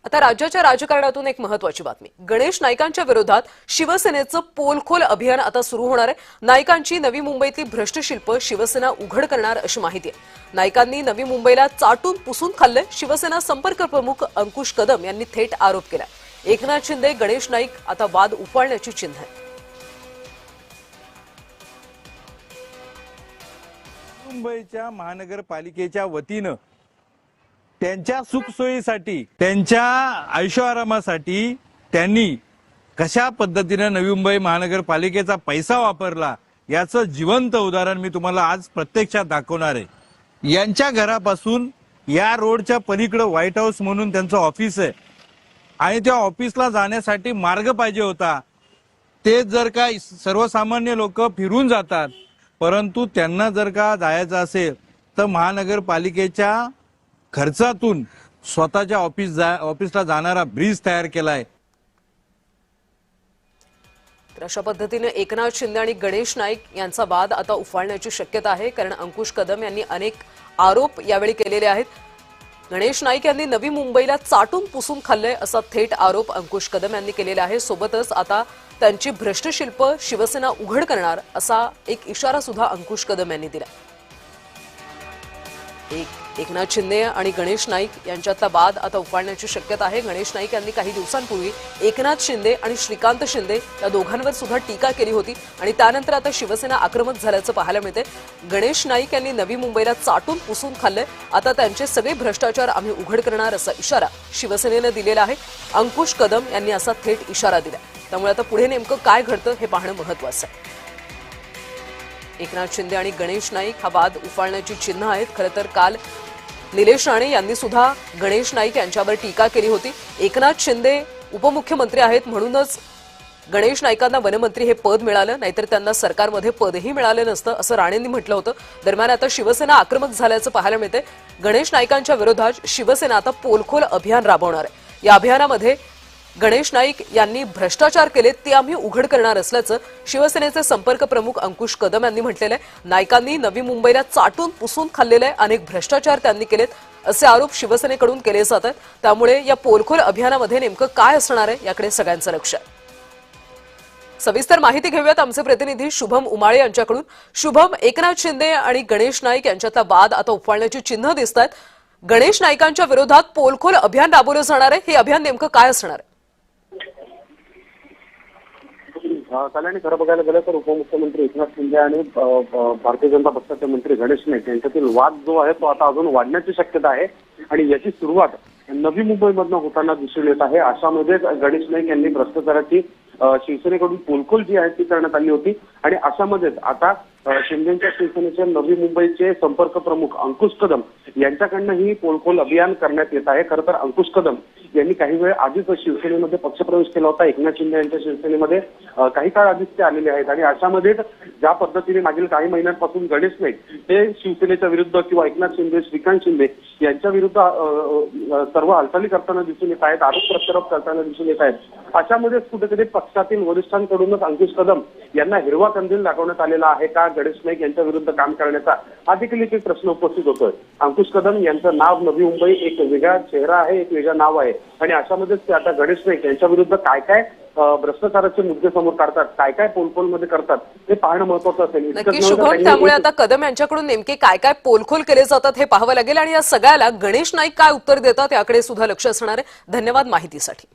आता राज्याच्या राजकारणातून एक महत्त्वाची बातमी। गणेश नाईकांच्या विरोधात शिवसेनेचं पोलखोल अभियान आता सुरू होणार आहे। नाईकांची नवी मुंबईतली भ्रष्ट शिल्प शिवसेना उघड करणार अशी माहिती आहे। नाईकांनी नवी मुंबईला चाटून पुसून खाल्ले, शिवसेना संपर्क प्रमुख अंकुश कदम यांनी थेट आरोप केला। एकनाथ शिंदे गणेश नाईक आता वाद उफाळण्याची चिन्ह आहे। मुंबईच्या महानगरपालिकेच्या वतीनं त्यांच्या सुखसोयीसाठी, त्यांच्या ऐशोआरामासाठी त्यांनी कशा पद्धतीने नवी मुंबई महानगरपालिकेचा पैसा वापरला याचं जिवंत उदाहरण मी तुम्हाला आज प्रत्यक्षात दाखवणार आहे। यांच्या घरापासून या रोडच्या पलीकडे व्हाईट हाऊस म्हणून त्यांचं ऑफिस आहे आणि त्या ऑफिसला जाण्यासाठी मार्ग पाहिजे होता। ते जर का सर्वसामान्य लोक फिरून जातात, परंतु त्यांना जर का जायचं असेल तर महानगरपालिकेच्या खर्चातून स्वतःच्या ऑफिसला जाणारा ब्रिज तयार केलाय। तर अशा पद्धतीने एकनाथ शिंदे आणि गणेश नाईक यांचा वाद आता उफाळण्याची शक्यता आहे, कारण अंकुश कदम यांनी अनेक आरोप यावेळी केलेले आहेत। गणेश नाईक यांनी नवी मुंबईला चाटून पुसून खाल्लंय असा थेट आरोप अंकुश कदम यांनी केलेला आहे। सोबतच आता त्यांची भ्रष्ट शिल्प शिवसेना उघड करणार असा एक इशारा सुद्धा अंकुश कदम यांनी दिला। एकनाथ शिंदे आणि गणेश नाईक यांच्यातला वाद आता उफाळण्याची शक्यता आहे। गणेश नाईक यांनी काही दिवसांपूर्वी एकनाथ शिंदे आणि श्रीकांत शिंदे या दोघांवर सुद्धा टीका केली होती आणि त्यानंतर आता शिवसेना आक्रमक झाल्याचं पाहायला मिळते। गणेश नाईक यांनी नवी मुंबईला चाटून पुसून खाल्लंय, आता त्यांचे सगळे भ्रष्टाचार आम्ही उघड करणार असा इशारा शिवसेनेने दिलेला आहे। अंकुश कदम यांनी असा थेट इशारा दिला, त्यामुळे आता पुढे नेमकं काय घडतं हे पाहणं महत्त्वाचं आहे। एकनाथ शिंदे आणि गणेश नाईक हा वाद उफाळण्याची चिन्ह आहेत। खरं तर काल निलेश राणे यांनी सुद्धा गणेश नाईक यांच्यावर टीका केली होती। एकनाथ शिंदे उपमुख्यमंत्री आहेत म्हणूनच गणेश नाईकांना वनमंत्री हे पद मिळालं, नाहीतर त्यांना सरकारमध्ये पदही मिळालं नसतं असं राणेंनी म्हटलं होतं। दरम्यान आता शिवसेना आक्रमक झाल्याचं पाहायला मिळते। गणेश नाईकांच्या विरोधात शिवसेना आता पोलखोल अभियान राबवणार आहे। या अभियानामध्ये गणेश नाईक यांनी भ्रष्टाचार केले ते आम्ही उघड करणार असल्याचं शिवसेनेचे संपर्क प्रमुख अंकुश कदम यांनी म्हटलेलं आहे। नाईकांनी नवी मुंबईला चाटून पुसून खाल्लेले अनेक भ्रष्टाचार त्यांनी केलेत असे आरोप शिवसेनेकडून केले जातात। त्यामुळे या पोलखोल अभियानामध्ये नेमकं काय असणार आहे याकडे सगळ्यांचं लक्ष आहे। सविस्तर माहिती घेऊयात आमचे प्रतिनिधी शुभम उमाळे यांच्याकडून। शुभम, एकनाथ शिंदे आणि गणेश नाईक यांच्यातला वाद आता उफाळण्याची चिन्ह दिसत आहेत। गणेश नाईकांच्या विरोधात पोलखोल अभियान राबवलं जाणार आहे, हे अभियान नेमकं काय असणार आहे? कल्याणी खरं बघायला गेलं तर उपमुख्यमंत्री एकनाथ शिंदे आणि भारतीय जनता पक्षाचे मंत्री गणेश नाईक यांच्यातील वाद जो आहे तो आता अजून वाढण्याची शक्यता आहे आणि याची सुरुवात नवी मुंबईमधनं होताना दिसून येत आहे। अशामध्ये गणेश नाईक यांनी भ्रष्टाचाराची शिवसेनेकडून पोलखोल जी आहे ती करण्यात आली होती आणि अशामध्येच आता शिंदेच्या शिवसेनेचे नवी मुंबईचे संपर्क प्रमुख अंकुश कदम यांच्याकडनं ही पोलखोल अभियान करण्यात येत आहे। खरं तर अंकुश कदम यांनी काही वेळ आधीच शिवसेनेमध्ये पक्षप्रवेश केला होता। एकनाथ शिंदे यांच्या शिवसेनेमध्ये काही काळ आधीच ते आलेले आहेत आणि अशामध्ये ज्या पद्धतीने मागील काही महिन्यांपासून गणेश नाईक हे शिवसेनेच्या विरुद्ध किंवा एकनाथ शिंदे, श्रीकांत शिंदे यांच्या विरुद्ध सर्व हालचाली करताना दिसून येत आहेत, आरोप प्रत्यारोप करताना दिसून येत आहेत। अशामध्येच कुठेतरी पक्षातील वरिष्ठांकडूनच अंकुश कदम यांना हिरवा कंदील दाखवण्यात आलेला आहे का गणेश नाईक यांच्या विरुद्ध काम करण्याचा, हा देखील एक प्रश्न उपस्थित होतोय। अंकुश कदम यांचं नाव नवी मुंबई एक वेगळा चेहरा आहे, एक वेगळं नाव आहे आणि अशामध्येच ते आता गणेश नाईक यांच्या विरुद्ध काय काय भ्रष्टाचाराचे मुद्दे समोर काढतात, काय काय पोलखोलमध्ये करतात हे पाहणं महत्त्वाचं असेल। नक्की शुभम, त्यामुळे आता कदम यांच्याकडून नेमके काय काय पोलखोल केले जातात हे पाहावं लागेल आणि या सगळ्याला गणेश नाईक काय उत्तर देतात याकडे सुद्धा लक्ष असणार आहे। धन्यवाद माहितीसाठी।